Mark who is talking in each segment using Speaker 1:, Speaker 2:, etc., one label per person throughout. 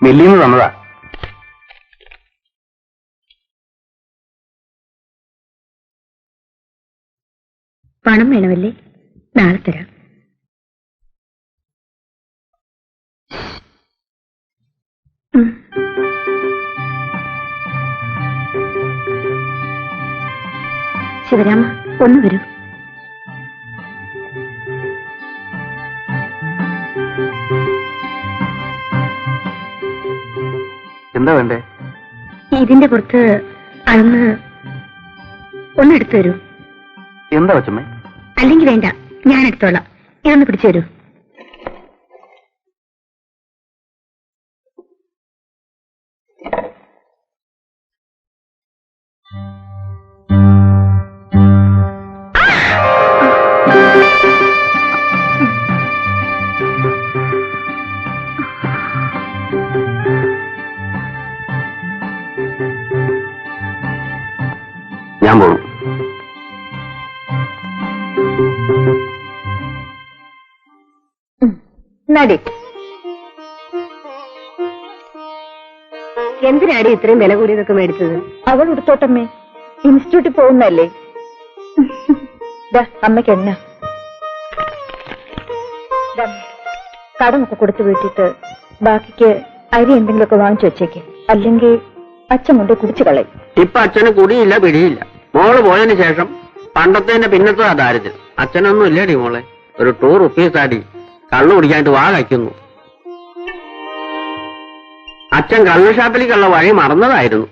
Speaker 1: മില്ലിന്ന് തന്നതാ.
Speaker 2: പണം വേണമല്ലേ? നാളെ തരാം. ശിവരാമ, ഒന്ന് വരൂ.
Speaker 1: എന്താ വേണ്ടേ?
Speaker 2: ഇതിന്റെ പുറത്ത് അളന്ന് ഒന്നെടുത്തു തരൂ.
Speaker 1: എന്താ കൊച്ചമ്മേ?
Speaker 2: അല്ലെങ്കിൽ വേണ്ട, ഞാൻ എടുത്തോളാം. ഇതൊന്ന് പിടിച്ചു തരൂ.
Speaker 1: ഞാൻ പോകും.
Speaker 2: നടി, എന്തിനാടി ഇത്രയും വില കൂടിയതൊക്കെ മേടിച്ചത്? അവൾ എടുത്തോട്ടമ്മേ, ഇൻസ്റ്റിറ്റ്യൂട്ടിൽ പോകുന്നല്ലേ. അമ്മയ്ക്ക് എണ്ണ കടമൊക്കെ കൊടുത്തു വീട്ടിട്ട് ബാക്കിക്ക് അരി എന്തെങ്കിലുമൊക്കെ വാങ്ങിച്ചു വെച്ചേക്ക്. അല്ലെങ്കിൽ അച്ഛൻ കൊണ്ട് കുടിച്ചു കളയും.
Speaker 3: ഇപ്പൊ അച്ഛന് കുടിയില്ല പിടിയില്ല. മോള് പോയതിനു ശേഷം പണ്ടത്തെ പിന്നത്തെ ദാരിദ്ര്യം. അച്ഛനൊന്നും ഇല്ലേടി മോളെ. ഒരു ₹2 ആടി കള്ളു കുടിക്കാനായിട്ട് വാ കഴിക്കുന്നു. അച്ഛൻ കള്ളു ഷാപ്പിലേക്കുള്ള വഴി മറന്നതായിരുന്നു.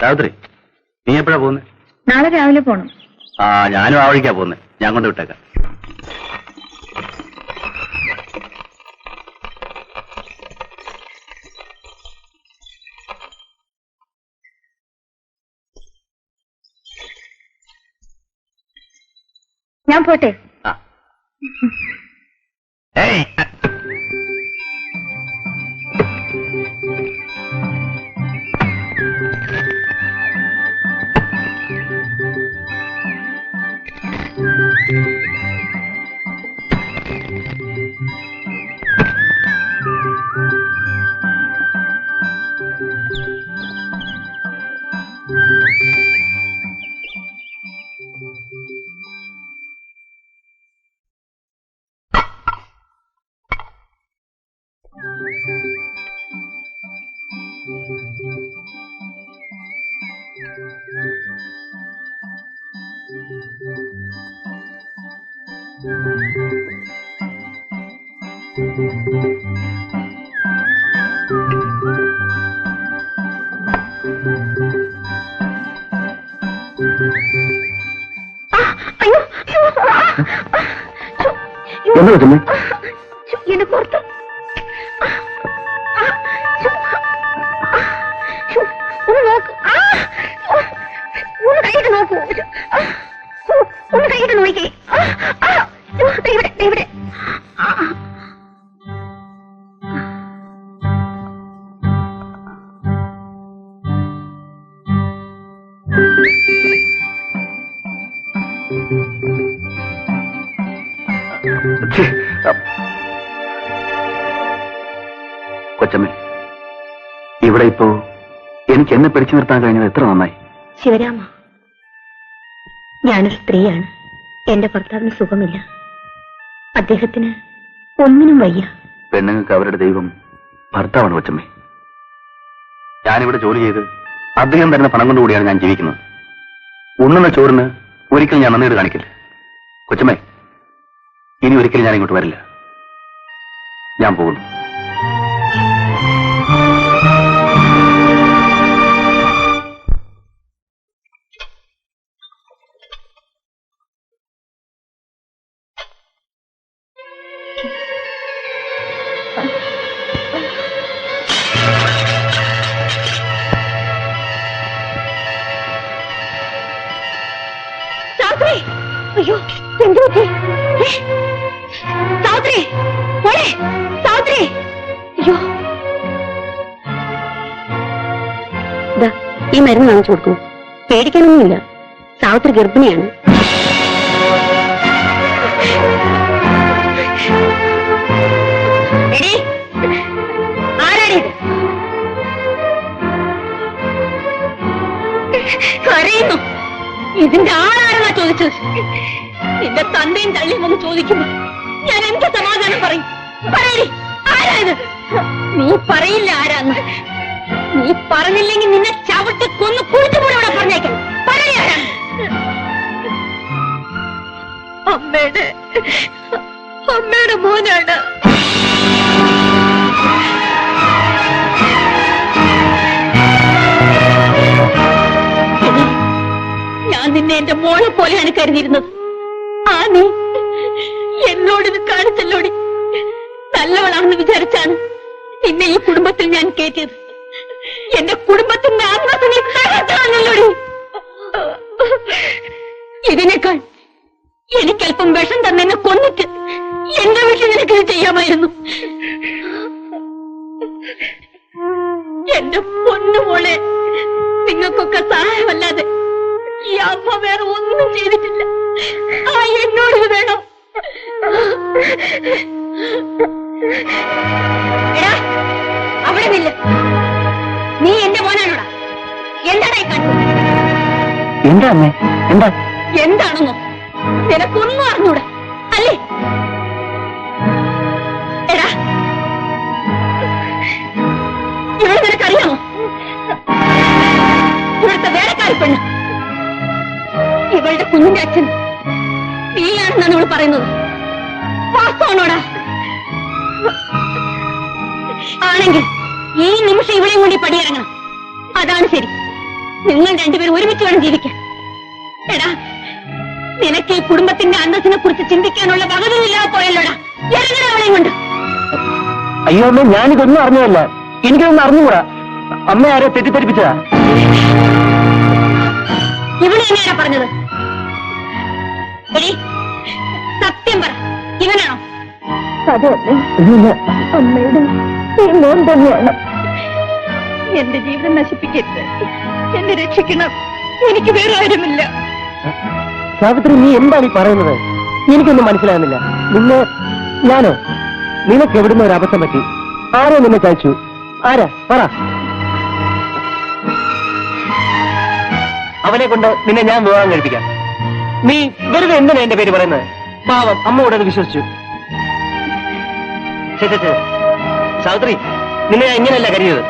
Speaker 1: സാവിത്രി, നീ എപ്പോഴാ പോകുന്നത്?
Speaker 2: നാളെ രാവിലെ പോണം.
Speaker 1: ഞാനും ആ വഴിക്കാ പോകുന്നത്. ഞാൻ കൊണ്ട് വിട്ടേക്കാം.
Speaker 2: ഞാൻ പോട്ടെ.
Speaker 1: ഏയ്, എന്താ കൊച്ചമ്മേ?
Speaker 2: എന്നെ പുറത്ത് ഒന്ന് നോക്കൂ. ഒന്ന് കൈയിട്ട് നോക്കൂ. ഒന്ന് കൈയിട്ട് നോക്കിക്കേ. ഇവിടെ ഇവിടെ.
Speaker 1: കൊച്ചമ്മേ, ഇവിടെ ഇപ്പോ എനിക്ക് എന്നെ പിടിച്ചു നിർത്താൻ കഴിഞ്ഞത് എത്ര നന്നായി.
Speaker 2: ശിവരാമ, ഞാനൊരു സ്ത്രീയാണ്. എന്റെ ഭർത്താവിന് സുഖമില്ല. അദ്ദേഹത്തിന് ഒന്നിനും വയ്യ.
Speaker 1: പെണ്ണുങ്ങൾക്ക് അവരുടെ ദൈവം ഭർത്താവാണ് കൊച്ചമ്മേ. ഞാനിവിടെ ജോലി ചെയ്ത് അദ്ദേഹം തരുന്ന പണം കൊണ്ടുകൂടിയാണ് ഞാൻ ജീവിക്കുന്നത്. ഉണ്ണുന്ന ചോറിന് ഒരിക്കലും ഞാൻ നന്ദിയോട് കാണിക്കില്ല. കൊച്ചമ്മേ, ഇനി ഒരിക്കലും ഞാൻ ഇങ്ങോട്ട് വരില്ല. ഞാൻ പോകുന്നു.
Speaker 2: അയ്യോ, എന്ത് പറ്റി? സാവിത്രി, മോളെ സാവിത്രി. അയ്യോ, ഈ മരുന്ന് വാങ്ങിച്ചു കൊടുക്കൂ. പേടിക്കാനൊന്നുമില്ല. സാവിത്രി ഗർഭിണിയാണ്. ആരാണിത്? കരയുന്നു. ഇതിന്റെ ആളാരെന്നാ ചോദിച്ചത്? നിന്റെ തന്തയും തള്ളിയും ഒന്ന് ചോദിക്കുമ്പോ ഞാൻ എന്ത് സമാധാനം പറയും? പറയടി, ആരായത്? നീ പറയില്ല ആരാന്ന്. നീ പറഞ്ഞില്ലെങ്കിൽ നിന്നെ ചവിട്ടി കൊന്ന് കുഴിച്ചുകൂടെ ഇവിടെ പറഞ്ഞേക്കാം. പറയാ അമ്മയുടെ മോനാണ്. ഞാൻ നിന്നെ എന്റെ മോളെ പോലെയാണ് കരുതിയിരുന്നത്. ആ നീ എന്നോടിത് കാണിച്ചല്ലോടി. നല്ലവളാണെന്ന് വിചാരിച്ചാണ് നിന്നെ ഈ കുടുംബത്തിൽ ഞാൻ കയറ്റിയത്. എന്റെ കുടുംബത്തിന്റെ ആത്മാർത്ഥ നീ തകർത്താണല്ലോടി. ഇതിനേക്കാൾ എനിക്കല്പം വിഷം തന്നെ കൊന്നിട്ട് എന്റെ വീട്ടിൽ നിനക്കിത് ചെയ്യാമായിരുന്നു. എന്റെ പൊന്നുമോളെ, നിങ്ങൾക്കൊക്കെ സഹായമല്ലാതെ ഈ അമ്മ വേറെ ഒന്നും ചെയ്തിട്ടില്ല. ആ എന്നോട് വേണോ? എടാ, അവിടെ നില്ല. നീ എന്റെ മോനാണോടാ? എന്താടായി കണ്ടു?
Speaker 1: എന്താ അമ്മേ? എന്താ?
Speaker 2: എന്താണെന്നോ നിനക്കൊന്നും അറിഞ്ഞൂടാ അല്ലേ? എടാ, ഇവിടെ നിനക്കറിയാമോ? ഇവിടുത്തെ വേലക്കാരി പെണ്ണ്, ഇവളുടെ കുഞ്ഞിന്റെ അച്ഛൻ നീയാണെന്നാണ് ഇവള് പറയുന്നത്. വാസ്തവനോടാ? ആണെങ്കിൽ ഈ നിമിഷം ഇവിടെയും കൂടി പടിയിറങ്ങണം. അതാണ് ശരി. നിങ്ങൾ രണ്ടുപേരും ഒരുമിച്ച് വേണം ജീവിക്കാൻ. എടാ, നിനക്ക് ഈ കുടുംബത്തിന്റെ അന്തസ്സിനെ കുറിച്ച് ചിന്തിക്കാനുള്ള വകതില്ലാതെ പോയല്ലോടാ. ഇറങ്ങണ അവളെയും കൊണ്ട്.
Speaker 1: അയ്യോ അമ്മ, ഞാനിതൊന്നും അറിഞ്ഞതല്ല. എനിക്കൊന്നും അറിഞ്ഞുകൂടാ. അമ്മ ആരോ തെറ്റിദ്ധരിപ്പിച്ചതാ.
Speaker 2: ഇവിടെ എങ്ങനെയാ പറഞ്ഞത്? എടി, സത്യം പറ, ഇവനാണോ? അതെ അമ്മയുടെ മോൻ തന്നെയാണ്. എന്റെ ജീവിതം നശിപ്പിക്കരുത്. എന്നെ രക്ഷിക്കണം. എനിക്ക് വേറെ ആരുമില്ല.
Speaker 1: സാവിത്രി, നീ എന്താണ് ഈ പറയുന്നത്? എനിക്കൊന്നും മനസ്സിലാകുന്നില്ല. ഞാനോ? നിനക്ക് എവിടുന്ന ഒരു അബദ്ധം പറ്റി? ആരോ നിന്നെ ചായച്ചു? ആരാ? പറ. അവനെ കൊണ്ട് നിന്നെ ഞാൻ വിവാഹം കഴിപ്പിക്കാം. നീ വെറുതെ എന്തിനാ എന്റെ പേര് പറയുന്നത്? പാവം അമ്മയോട് അത് വിശ്വസിച്ചു. സാവിത്രി, നിന്നെ ഞാൻ ഇങ്ങനെയല്ല കരുതിയത്.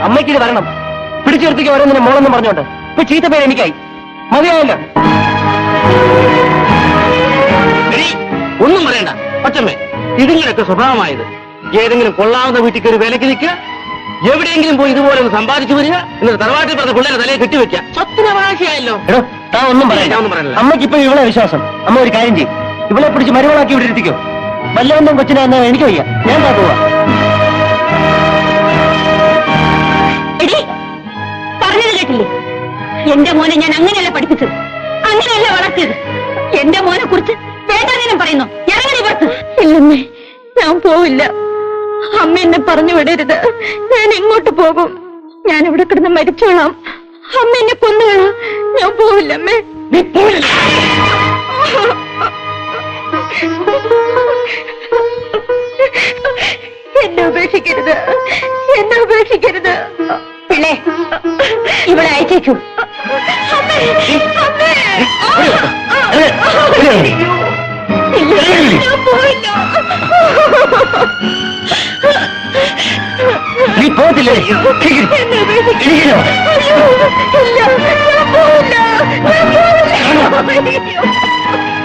Speaker 1: അമ്മയ്ക്കിത് വരണം. പിടിച്ചു നിർത്തിക്ക് ഓരോന്നിനെ മോളെന്നും പറഞ്ഞോണ്ട് ഇപ്പൊ ചീത്ത പേര് എനിക്കായി. മതിയായല്ലോ.
Speaker 3: ഒന്നും പറയണ്ട പച്ചമ്മേ. ഇതിങ്ങനെയൊക്കെ സ്വഭാവമായത്. ഏതെങ്കിലും കൊള്ളാവുന്ന വീട്ടിൽ ഒരു വിലക്ക് നിൽക്കുക, എവിടെയെങ്കിലും പോയി ഇതുപോലെ ഒന്ന് സമ്പാദിച്ചു വരിക, എന്നിട്ട് തറവാട്ടിൽ പറഞ്ഞ പിള്ളേരെ തലയെ കെട്ടിവെക്കുക. സ്വത്തിനവകാശിയായല്ലോ.
Speaker 1: താൻ ഒന്നും പറയാനില്ല. അമ്മയ്ക്ക് ഇപ്പൊ ഇവളെ വിശ്വാസം. അമ്മ ഒരു കാര്യം ചെയ്യും, ഇവളെ പിടിച്ച് മരുമകളാക്കി ഇവിടെ ഇരുത്തിക്കോ. വല്ലവന്റെ കൊച്ചിനെ എന്നാ എനിക്ക് വയ്യ. ഞാൻ പോവാ.
Speaker 2: പറഞ്ഞത് കേട്ടില്ലേ? എന്റെ മോനെ ഞാൻ അങ്ങനെയല്ല പഠിപ്പിച്ചത്, അങ്ങനെയല്ല വളർത്തിയത്. എന്റെ മോനെ കുറിച്ച് വേണ്ടാനും പറയുന്നു. ഇറങ്ങി പുറത്ത്. ഇല്ലമ്മേ, ഞാൻ പോവില്ല. അമ്മ എന്നെ പറഞ്ഞു വിടരുത്. ഞാൻ എങ്ങോട്ട് പോകും? ഞാൻ ഇവിടെ കിടന്ന് മരിച്ചോളാം. അമ്മ എന്നെ കൊന്നുകളാം. ഞാൻ പോവില്ല അമ്മേ. എന്നെ ഉപേക്ഷിക്കരുത്, എന്നെ ഉപേക്ഷിക്കരുത്. പിള്ളേ, ഇവിടെ അയച്ചേക്കൂ.
Speaker 1: നീ പോകത്തില്ലേ?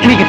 Speaker 1: എനിക്ക്